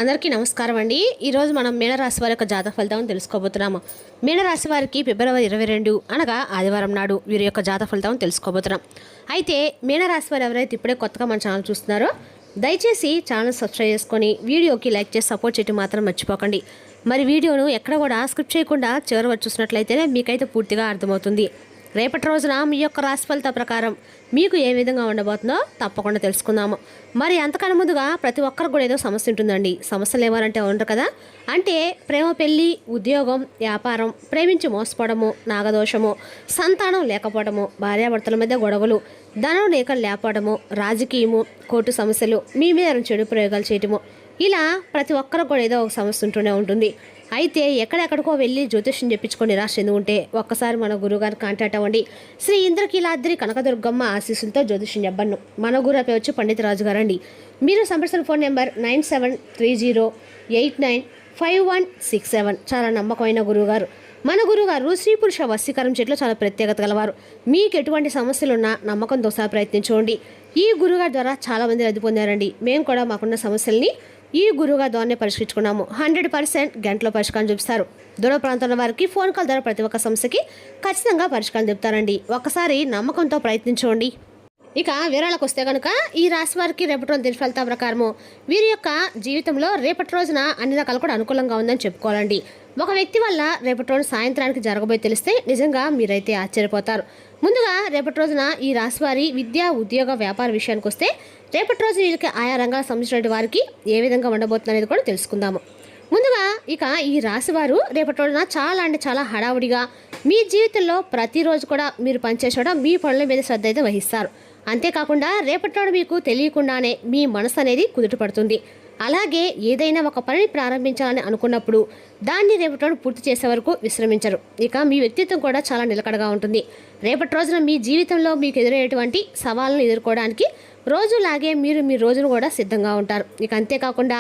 అందరికీ నమస్కారం అండి. ఈరోజు మనం మీనరాశి వారి యొక్క జాతక ఫలితాలను తెలుసుకోబోతున్నాము. మీనరాశి వారికి ఫిబ్రవరి 22 అనగా ఆదివారం నాడు వీరి యొక్క జాతక ఫలితాలను తెలుసుకోబోతున్నాం. అయితే మీనరాశి వారు ఎవరైతే ఇప్పుడే కొత్తగా మన ఛానల్ చూస్తున్నారో దయచేసి ఛానల్ సబ్స్క్రైబ్ చేసుకొని వీడియోకి లైక్ చేసి సపోర్ట్ చేయడం మాత్రం మర్చిపోకండి. మరి వీడియోను ఎక్కడ కూడా స్కిప్ చేయకుండా చివరి వరకు చూసినట్లయితేనే మీకైతే పూర్తిగా అర్థమవుతుంది. రేపటి రోజున మీ యొక్క రాశి ఫలిత ప్రకారం మీకు ఏ విధంగా ఉండబోతుందో తప్పకుండా తెలుసుకుందాము. మరి అంతకన్నా ముందుగా ప్రతి ఒక్కరికి కూడా ఏదో సమస్య ఉంటుందండి. సమస్యలు ఏమారంటే ఉండరు కదా, అంటే ప్రేమ, పెళ్ళి, ఉద్యోగం, వ్యాపారం, ప్రేమించి మోసపోవడము, నాగదోషము, సంతానం లేకపోవడము, భార్యాభర్తల మధ్య గొడవలు, ధనం లేకపోవడము, రాజకీయము, కోర్టు సమస్యలు, మీ మీద చెడు ప్రయోగాలు చేయటము, ఇలా ప్రతి ఒక్కరికి కూడా ఏదో ఒక సమస్య ఉంటూనే ఉంటుంది. అయితే ఎక్కడెక్కడికో వెళ్ళి జ్యోతిష్యం చెప్పించుకొని నిరాశ చెంది ఉంటే ఒక్కసారి మన గురువుగారు కాంటాక్ట్ అవ్వండి. శ్రీ ఇంద్రకీలాద్రి కనకదుర్గమ్మ ఆశీస్సులతో జ్యోతిష్యం చెప్పను. మన గురువు వచ్చి పండిత రాజు గారండి. మీరు సంప్రదించిన ఫోన్ నెంబర్ 9730895167. చాలా నమ్మకమైన గురువుగారు. మన గురువుగారు స్త్రీ పురుష వశీకరణ చెట్లు చాలా ప్రత్యేకత గలవారు. మీకు ఎటువంటి సమస్యలున్నా నమ్మకంతో సహా ప్రయత్నించండి. ఈ గురువుగారి ద్వారా చాలామంది రద్దు పొందారండి. మేము కూడా మాకున్న సమస్యల్ని ఈ గురువుగా ద్వారానే పరిష్కరించుకున్నాము. 100% గంటలో పరిష్కారం చూపిస్తారు. దూర ప్రాంతంలో వారికి ఫోన్ కాల్ ద్వారా ప్రతి ఒక్క సమస్యకి ఖచ్చితంగా పరిష్కారం చెప్తారండి. ఒక్కసారి నమ్మకంతో ప్రయత్నించండి. ఇక వివరాలకు వస్తే కనుక ఈ రాశి వారికి రేపటి రోజు దిన ఫలితాల ప్రకారము వీరి యొక్క జీవితంలో రేపటి రోజున అన్ని రకాలు కూడా అనుకూలంగా ఉందని చెప్పుకోవాలండి. ఒక వ్యక్తి వల్ల రేపటి రోజు సాయంత్రానికి జరగబోయి తెలిస్తే నిజంగా మీరైతే ఆశ్చర్యపోతారు. ముందుగా రేపటి రోజున ఈ రాశి వారి విద్య, ఉద్యోగ, వ్యాపార విషయానికి వస్తే రేపటి రోజు వీళ్ళకి ఆయా రంగాలకు సంబంధించిన వారికి ఏ విధంగా ఉండబోతుంది అనేది కూడా తెలుసుకుందాము. ముందుగా ఇక ఈ రాశివారు రేపటి రోజున చాలా హడావుడిగా మీ జీవితంలో ప్రతిరోజు కూడా మీరు పనిచేసడం మీ పనుల మీద శ్రద్ధ అయితే వహిస్తారు. అంతేకాకుండా రేపటి రోజు మీకు తెలియకుండానే మీ మనసు అనేది కుదుట పడుతుంది. అలాగే ఏదైనా ఒక పనిని ప్రారంభించాలని అనుకున్నప్పుడు దాన్ని రేపటి రోజు పూర్తి చేసే వరకు విశ్రమించరు. ఇక మీ వ్యక్తిత్వం కూడా చాలా నిలకడగా ఉంటుంది. రేపటి రోజున మీ జీవితంలో మీకు ఎదురయ్యేటువంటి సవాళ్ళను ఎదుర్కోవడానికి రోజులాగే మీరు మీ రోజును కూడా సిద్ధంగా ఉంటారు. ఇక అంతేకాకుండా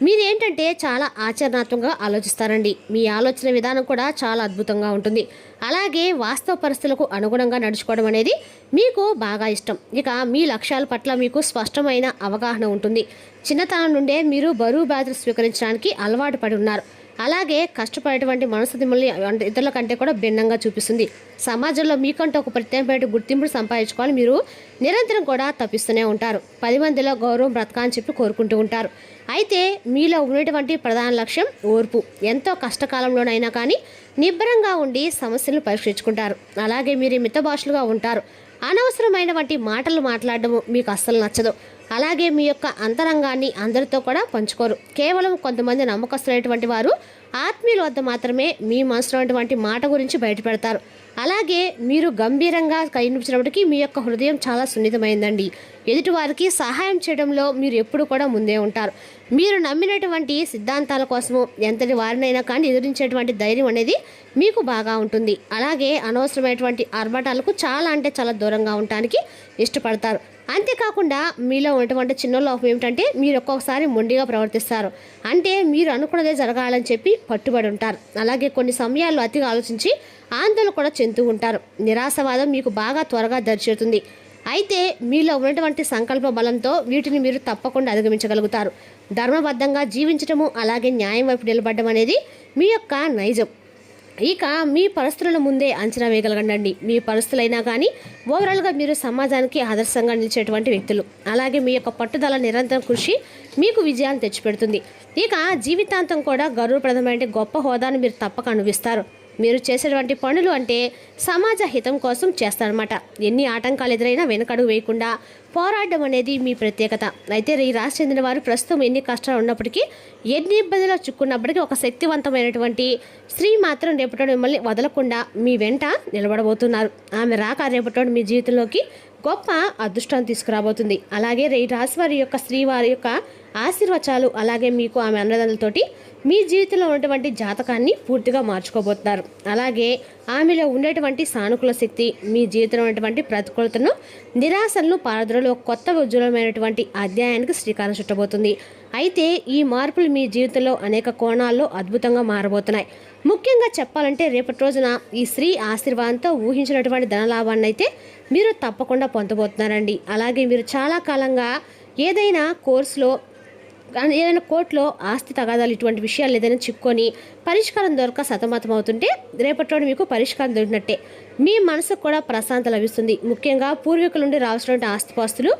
మీరు ఏంటంటే చాలా ఆచరణాత్మకంగా ఆలోచిస్తారండి. మీ ఆలోచన విధానం కూడా చాలా అద్భుతంగా ఉంటుంది. అలాగే వాస్తవ పరిస్థితులకు అనుగుణంగా నడుచుకోవడం అనేది మీకు బాగా ఇష్టం. ఇక మీ లక్ష్యాల పట్ల మీకు స్పష్టమైన అవగాహన ఉంటుంది. చిన్నతనం నుండే మీరు బరువు బాధ్యతలు స్వీకరించడానికి అలవాటు పడి ఉన్నారు. అలాగే కష్టపడేటువంటి మనసు మిమ్మల్ని ఇతరుల కంటే కూడా భిన్నంగా చూపిస్తుంది. సమాజంలో మీకంటూ ఒక ప్రత్యేకమైన గుర్తింపును సంపాదించుకోవాలి మీరు నిరంతరం కూడా తప్పిస్తూనే ఉంటారు. 10 మందిలో గౌరవం బ్రతకా అని చెప్పి కోరుకుంటూ ఉంటారు. అయితే మీలో ఉన్నటువంటి ప్రధాన లక్ష్యం ఓర్పు. ఎంతో కష్టకాలంలోనైనా కానీ నిబ్బరంగా ఉండి సమస్యలను పరిష్కరించుకుంటారు. అలాగే మీరు మితభాషలుగా ఉంటారు. అనవసరమైనటువంటి మాటలు మాట్లాడడం మీకు అస్సలు నచ్చదు. అలాగే మీ యొక్క అంతరంగాన్ని అందరితో కూడా పంచుకోరు. కేవలం కొంతమంది నమ్మకస్తులైనటువంటి వారు ఆత్మీయుల వద్ద మాత్రమే మీ మనసులోటువంటి మాట గురించి బయటపెడతారు. అలాగే మీరు గంభీరంగా కనిపించినప్పటికీ మీ యొక్క హృదయం చాలా సున్నితమైందండి. ఎదుటివారికి సహాయం చేయడంలో మీరు ఎప్పుడు కూడా ముందే ఉంటారు. మీరు నమ్మినటువంటి సిద్ధాంతాల కోసము ఎంతటి వారినైనా కానీ ఎదిరించేటువంటి ధైర్యం అనేది మీకు బాగా ఉంటుంది. అలాగే అనవసరమైనటువంటి ఆర్భాటాలకు చాలా దూరంగా ఉండటానికి ఇష్టపడతారు. అంతేకాకుండా మీలో ఉన్నటువంటి చిన్న లోపం ఏమిటంటే మీరు ఒక్కొక్కసారి మొండిగా ప్రవర్తిస్తారు. అంటే మీరు అనుకున్నదే జరగాలని చెప్పి పట్టుబడి ఉంటారు. అలాగే కొన్ని సమయాల్లో అతిగా ఆలోచించి ఆందోళన కూడా చెందుతూ ఉంటారు. నిరాశవాదం మీకు బాగా త్వరగా దరిచేరుతుంది. అయితే మీలో ఉన్నటువంటి సంకల్ప బలంతో వీటిని మీరు తప్పకుండా అధిగమించగలుగుతారు. ధర్మబద్ధంగా జీవించడము, అలాగే న్యాయం వైపు నిలబడడం అనేది మీ యొక్క నైజం. ఇక మీ పరిస్థితుల ముందే అంచనా వేయగలగండి. మీ పరిస్థితులైనా కానీ ఓవరాల్గా మీరు సమాజానికి ఆదర్శంగా నిలిచేటువంటి వ్యక్తులు. అలాగే మీ యొక్క పట్టుదల, నిరంతరం కృషి మీకు విజయాన్ని తెచ్చిపెడుతుంది. ఇక జీవితాంతం కూడా గౌరవప్రదమైన గొప్ప హోదాను మీరు తప్పక అనుభవిస్తారు. మీరు చేసేటువంటి పనులు అంటే సమాజ హితం కోసం చేస్తారన్నమాట. ఎన్ని ఆటంకాలు ఎదురైనా వెనకడుగు వేయకుండా పోరాడడం అనేది మీ ప్రత్యేకత. అయితే ఈ రాశి చెందిన వారు ప్రస్తుతం ఎన్ని కష్టాలు ఉన్నప్పటికీ, ఎన్ని ఇబ్బందులు చిక్కున్నప్పటికీ ఒక శక్తివంతమైనటువంటి స్త్రీ మాత్రం రేపటి మిమ్మల్ని వదలకుండా మీ వెంట నిలబడబోతున్నారు. ఆమె రాక రేపటి మీ జీవితంలోకి గొప్ప అదృష్టాన్ని తీసుకురాబోతుంది. అలాగే ఈ రాశి వారి యొక్క స్త్రీ వారి యొక్క ఆశీర్వచనాలు, అలాగే మీకు ఆమె అన్నదానులతోటి మీ జీవితంలో ఉన్నటువంటి జాతకాన్ని పూర్తిగా మార్చుకోబోతున్నారు. అలాగే ఆమెలో ఉండేటువంటి సానుకూల శక్తి మీ జీవితంలో ఉన్నటువంటి ప్రతికూలతను, నిరాశలను పారద్రోలో కొత్త ఉజ్వలమైనటువంటి అధ్యాయానికి శ్రీకారం చుట్టబోతుంది. అయితే ఈ మార్పులు మీ జీవితంలో అనేక కోణాల్లో అద్భుతంగా మారబోతున్నాయి. ముఖ్యంగా చెప్పాలంటే రేపటి రోజున ఈ స్త్రీ ఆశీర్వాదంతో ఊహించినటువంటి ధనలాభాన్ని అయితే మీరు తప్పకుండా పొందబోతున్నారండి. అలాగే మీరు చాలా కాలంగా ఏదైనా కోర్సులో కానీ ఏదైనా కోర్టులో ఆస్తి తగాదాలు ఇటువంటి విషయాలు ఏదైనా చిక్కుకొని పరిష్కారం దొరక సతమతం అవుతుంటే రేపటి రోజు మీకు పరిష్కారం దొరికినట్టే. మీ మనసుకు కూడా ప్రశాంతత లభిస్తుంది. ముఖ్యంగా పూర్వీకుల నుండి రావాల్సినటువంటి ఆస్తిపాస్తులు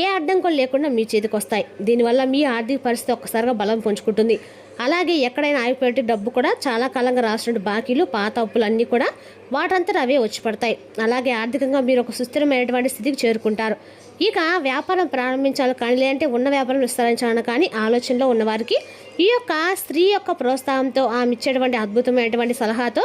ఏ అడ్డంకులు లేకుండా మీ చేతికి వస్తాయి. దీనివల్ల మీ ఆర్థిక పరిస్థితి ఒక్కసారిగా బలం పుంజుకుంటుంది. అలాగే ఎక్కడైనా ఆగిపోయే డబ్బు కూడా చాలా కాలంగా రాసినటువంటి బాకీలు, పాత అప్పులు అన్నీ కూడా వాటంతట అవే వచ్చి పడతాయి. అలాగే ఆర్థికంగా మీరు ఒక సుస్థిరమైనటువంటి స్థితికి చేరుకుంటారు. ఇక వ్యాపారం ప్రారంభించాలి కానీ, లేదంటే ఉన్న వ్యాపారం విస్తరించాలని కానీ ఆలోచనలో ఉన్నవారికి ఈ యొక్క స్త్రీ యొక్క ప్రోత్సాహంతో, ఆమె ఇచ్చేటువంటి అద్భుతమైనటువంటి సలహాతో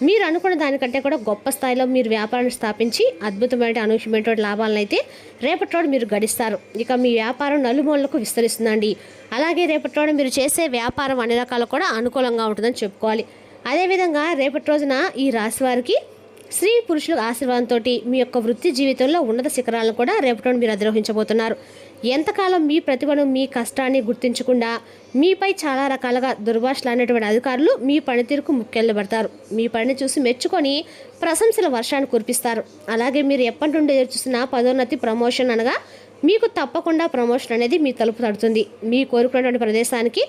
మీరు అనుకున్న దానికంటే కూడా గొప్ప స్థాయిలో మీరు వ్యాపారాన్ని స్థాపించి అద్భుతమైన అనూహ్యమైనటువంటి లాభాలను అయితే రేపటి రోజు మీరు గడిస్తారు. ఇక మీ వ్యాపారం నలుమూలలకు విస్తరిస్తుందండి. అలాగే రేపటి రోజు మీరు చేసే వ్యాపారం అన్ని రకాలు కూడా అనుకూలంగా ఉంటుందని చెప్పుకోవాలి. అదేవిధంగా రేపటి రోజున ఈ రాశి వారికి స్త్రీ పురుషుల ఆశీర్వాదంతో మీ యొక్క వృత్తి జీవితంలో ఉన్నత శిఖరాలను కూడా రేపటి మీరు అధిరోహించబోతున్నారు. ఎంతకాలం మీ ప్రతిభను, మీ కష్టాన్ని గుర్తించకుండా మీపై చాలా రకాలుగా దుర్భాషలు అనేటువంటి అధికారులు మీ పనితీరుకు ముఖ్యపడతారు. మీ పనిని చూసి మెచ్చుకొని ప్రశంసల వర్షాన్ని కురిపిస్తారు. అలాగే మీరు ఎప్పటి నుండి ఎదురుచూస్తున్న పదోన్నతి, ప్రమోషన్ అనగా మీకు తప్పకుండా ప్రమోషన్ అనేది మీ తలుపు తడుతుంది. మీ కోరుకున్నటువంటి ప్రదేశానికి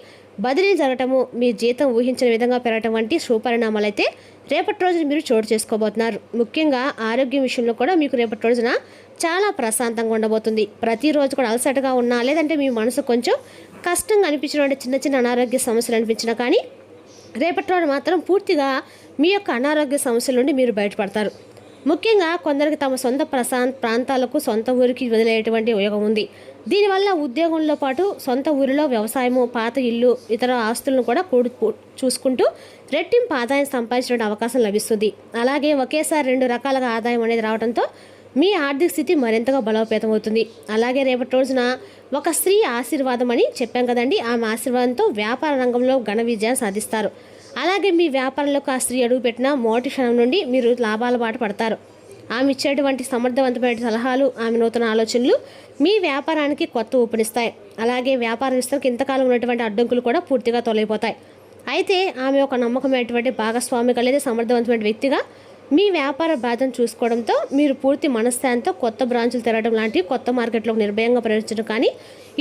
బదిలీ జరగటము, మీ జీతం ఊహించిన విధంగా పెరగటం వంటి సుపరిణామాలు అయితే రేపటి రోజున మీరు చోటు చేసుకోబోతున్నారు. ముఖ్యంగా ఆరోగ్యం విషయంలో కూడా మీకు రేపటి రోజున చాలా ప్రశాంతంగా ఉండబోతుంది. ప్రతిరోజు కూడా అలసటగా ఉన్నా, లేదంటే మీ మనసు కొంచెం కష్టంగా అనిపించినటువంటి చిన్న చిన్న అనారోగ్య సమస్యలు అనిపించినా కానీ రేపటి రోజు మాత్రం పూర్తిగా మీ యొక్క అనారోగ్య సమస్యల నుండి మీరు బయటపడతారు. ముఖ్యంగా కొందరికి తమ సొంత ప్రాంతాలకు, సొంత ఊరికి వదిలేటువంటి ఉపయోగం ఉంది. దీనివల్ల ఉద్యోగంలో పాటు సొంత ఊరిలో వ్యవసాయము, పాత ఇల్లు, ఇతర ఆస్తులను కూడా చూసుకుంటూ రెట్టింపు ఆదాయం సంపాదించే అవకాశం లభిస్తుంది. అలాగే ఒకేసారి 2 రకాలుగా ఆదాయం అనేది రావడంతో మీ ఆర్థిక స్థితి మరింతగా బలోపేతం అవుతుంది. అలాగే రేపటి రోజున ఒక స్త్రీ ఆశీర్వాదం అని చెప్పాం కదండి, ఆమె ఆశీర్వాదంతో వ్యాపార రంగంలో ఘన విజయాన్ని సాధిస్తారు. అలాగే మీ వ్యాపారంలోకి ఆ స్త్రీ అడుగుపెట్టిన మొదటి క్షణం నుండి మీరు లాభాల బాట పడతారు. ఆమె ఇచ్చేటువంటి సమర్థవంతమైన సలహాలు, ఆమె నూతన ఆలోచనలు మీ వ్యాపారానికి కొత్త ఊపునిస్తాయి. అలాగే వ్యాపార విస్తరణకు ఇంతకాలం ఉన్నటువంటి అడ్డంకులు కూడా పూర్తిగా తొలగిపోతాయి. అయితే ఆమె ఒక నమ్మకమైనటువంటి భాగస్వామిగా లేదా సమర్థవంతమైన వ్యక్తిగా మీ వ్యాపార బాధ్యతను చూసుకోవడంతో మీరు పూర్తి మనశ్శాంతితో కొత్త బ్రాంచులు తెరవడం లాంటి కొత్త మార్కెట్లోకి నిర్భయంగా ప్రవేశించడం కానీ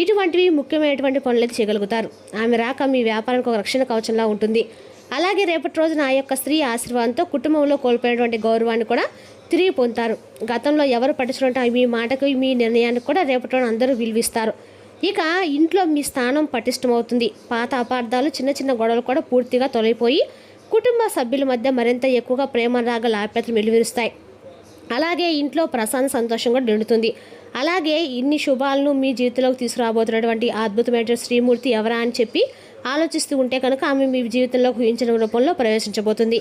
ఇటువంటివి ముఖ్యమైనటువంటి పనులైతే చేయగలుగుతారు. ఆమె రాక మీ వ్యాపారానికి ఒక రక్షణ కవచంలా ఉంటుంది. అలాగే రేపటి రోజున ఆ యొక్క స్త్రీ ఆశీర్వాదంతో కుటుంబంలో కోల్పోయినటువంటి గౌరవాన్ని కూడా తిరిగి పొందుతారు. గతంలో ఎవరు పట్టించుకుంటే మీ మాటకు, మీ నిర్ణయానికి కూడా రేపటి రోజున అందరూ విలువిస్తారు. ఇక ఇంట్లో మీ స్థానం పటిష్టమవుతుంది. పాత అపార్థాలు, చిన్న చిన్న గొడవలు కూడా పూర్తిగా తొలగిపోయి కుటుంబ సభ్యుల మధ్య మరింత ఎక్కువగా ప్రేమ, రాగ, లాప్యతలు వెలువరిస్తాయి. అలాగే ఇంట్లో ప్రశాంత, సంతోషం కూడా నిండుతుంది. అలాగే ఇన్ని శుభాలను మీ జీవితంలోకి తీసుకురాబోతున్నటువంటి అద్భుతమైన శ్రీమూర్తి ఎవరా అని చెప్పి ఆలోచిస్తూ ఉంటే కనుక ఆమె మీ జీవితంలోకి ఊహించిన రూపంలో ప్రవేశించబోతుంది.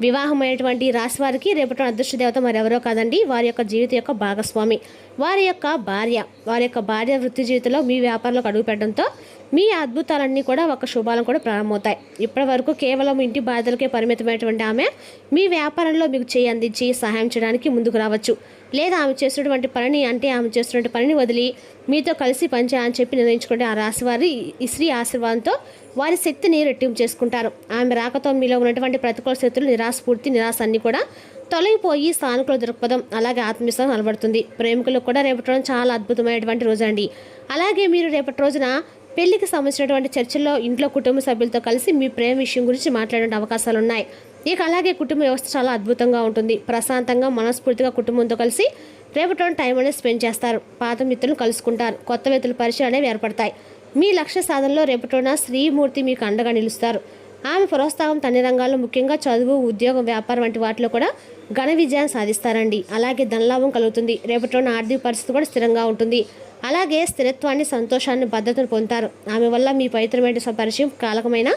వివాహమైనటువంటి రాశి వారికి రేపటి అదృష్ట దేవత మరెవరో కాదండి, వారి యొక్క జీవితం యొక్క భాగస్వామి, వారి యొక్క భార్య వృత్తి జీవితంలో మీ వ్యాపారంలోకి అడుగుపెట్టడంతో మీ అద్భుతాలన్నీ కూడా ఒక శుభాలను కూడా ప్రారంభమవుతాయి. ఇప్పటి వరకు కేవలం ఇంటి బాధ్యతలకే పరిమితమైనటువంటి ఆమె మీ వ్యాపారంలో మీకు చేయి అందించి సహాయం చేయడానికి ముందుకు రావచ్చు. లేదా ఆమె చేస్తున్నటువంటి పనిని వదిలి మీతో కలిసి పనిచేయాలని చెప్పి నిర్ణయించుకుంటే ఆ రాశివారి ఈ స్త్రీ ఆశీర్వాదంతో వారి శక్తిని రెట్టింపు చేసుకుంటారు. ఆమె రాకతో మీలో ఉన్నటువంటి ప్రతికూల శక్తులు, నిరాశ అన్నీ కూడా తొలగిపోయి సానుకూల దృక్పథం, అలాగే ఆత్మవిశ్వాసం నిలబడుతుంది. ప్రేమికులకు కూడా రేపటి రోజున చాలా అద్భుతమైనటువంటి రోజు అండి. అలాగే మీరు రేపటి రోజున పెళ్లికి సంబంధించినటువంటి చర్చల్లో ఇంట్లో కుటుంబ సభ్యులతో కలిసి మీ ప్రేమ విషయం గురించి మాట్లాడే అవకాశాలు ఉన్నాయి. ఇక అలాగే కుటుంబ వ్యవస్థ చాలా అద్భుతంగా ఉంటుంది. ప్రశాంతంగా, మనస్ఫూర్తిగా కుటుంబంతో కలిసి రేపటి రోజున టైం అనేది స్పెండ్ చేస్తారు. పాత మిత్రులను కలుసుకుంటారు. కొత్త వ్యక్తుల పరిచయం అనేవి ఏర్పడతాయి. మీ లక్ష్య సాధనలో రేపటి రోజున శ్రీమూర్తి మీకు అండగా నిలుస్తారు. ఆమె ప్రోత్సాహం అన్ని రంగాల్లో, ముఖ్యంగా చదువు, ఉద్యోగం, వ్యాపారం వంటి వాటిలో కూడా ఘన విజయాన్ని సాధిస్తారండి. అలాగే ధనలాభం కలుగుతుంది. రేపటి రోజున ఆర్థిక పరిస్థితి కూడా స్థిరంగా ఉంటుంది. అలాగే స్థిరత్వాన్ని, సంతోషాన్ని, భద్రతను పొందుతారు. ఆమె వల్ల మీ పవిత్రమైన పరిచయం కాలకమైన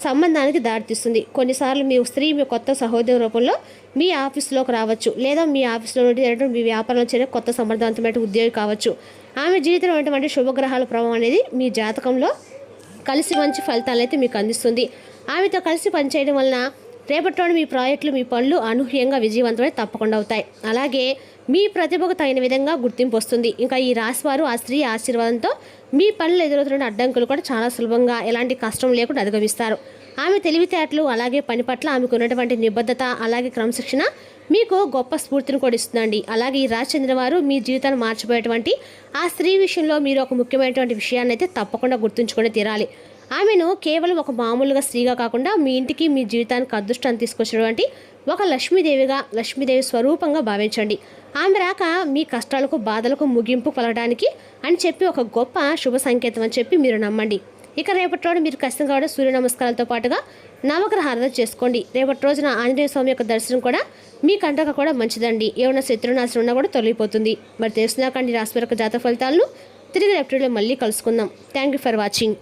సంబంధానికి దారితీస్తుంది. కొన్నిసార్లు మీ స్త్రీ మీ కొత్త సహోదరు రూపంలో మీ ఆఫీసులోకి రావచ్చు, లేదా మీ ఆఫీసులో నుండి మీ వ్యాపారంలో చేరే కొత్త సమర్థవంతమైన ఉద్యోగి కావచ్చు. ఆమె జీవితంలో ఉన్నటువంటి శుభగ్రహాల ప్రభావం అనేది మీ జాతకంలో కలిసి మంచి ఫలితాలు అయితే మీకు అందిస్తుంది. ఆమెతో కలిసి పనిచేయడం వలన రేపటిలోని మీ ప్రాజెక్టులు, మీ పనులు అనూహ్యంగా విజయవంతమై తప్పకుండా అవుతాయి. అలాగే మీ ప్రతిభకు తగిన విధంగా గుర్తింపు వస్తుంది. ఇంకా ఈ రాశివారు ఆ స్త్రీ ఆశీర్వాదంతో మీ పనులు ఎదురవుతున్న అడ్డంకులు కూడా చాలా సులభంగా, ఎలాంటి కష్టం లేకుండా అధిగమిస్తారు. ఆమె తెలివితేటలు, అలాగే పని పట్ల ఆమెకు ఉన్నటువంటి నిబద్ధత, అలాగే క్రమశిక్షణ మీకు గొప్ప స్ఫూర్తిని కూడా ఇస్తుందండి. అలాగే ఈ రాశి చెందిన వారు మీ జీవితాన్ని మార్చిపోయేటువంటి ఆ స్త్రీ విషయంలో మీరు ఒక ముఖ్యమైనటువంటి విషయాన్ని అయితే తప్పకుండా గుర్తుంచుకొని తీరాలి. ఆమెను కేవలం ఒక మామూలుగా స్త్రీగా కాకుండా మీ ఇంటికి మీ జీవితానికి అదృష్టాన్ని తీసుకొచ్చినటువంటి ఒక లక్ష్మీదేవి స్వరూపంగా భావించండి. ఆమె రాక మీ కష్టాలకు బాధలకు ముగింపు పలకడానికి అని చెప్పి ఒక గొప్ప శుభ సంకేతం అని చెప్పి మీరు నమ్మండి. ఇక రేపటి రోజు మీరు ఖచ్చితంగా కూడా సూర్య నమస్కారాలతో పాటుగా నవగ్రహ ఆరాధన చేసుకోండి. రేపటి రోజున ఆంజనేయ స్వామి యొక్క దర్శనం కూడా మీ కంటకు కూడా మంచిదండి. ఏమైనా శత్రునాశనం ఉన్నా కూడా తొలగిపోతుంది. మరి తెలుసునాకండి రాశి వరకు జాతక ఫలితాలను తిరిగి రేపటిలో మళ్ళీ కలుసుకుందాం. Thank you for watching.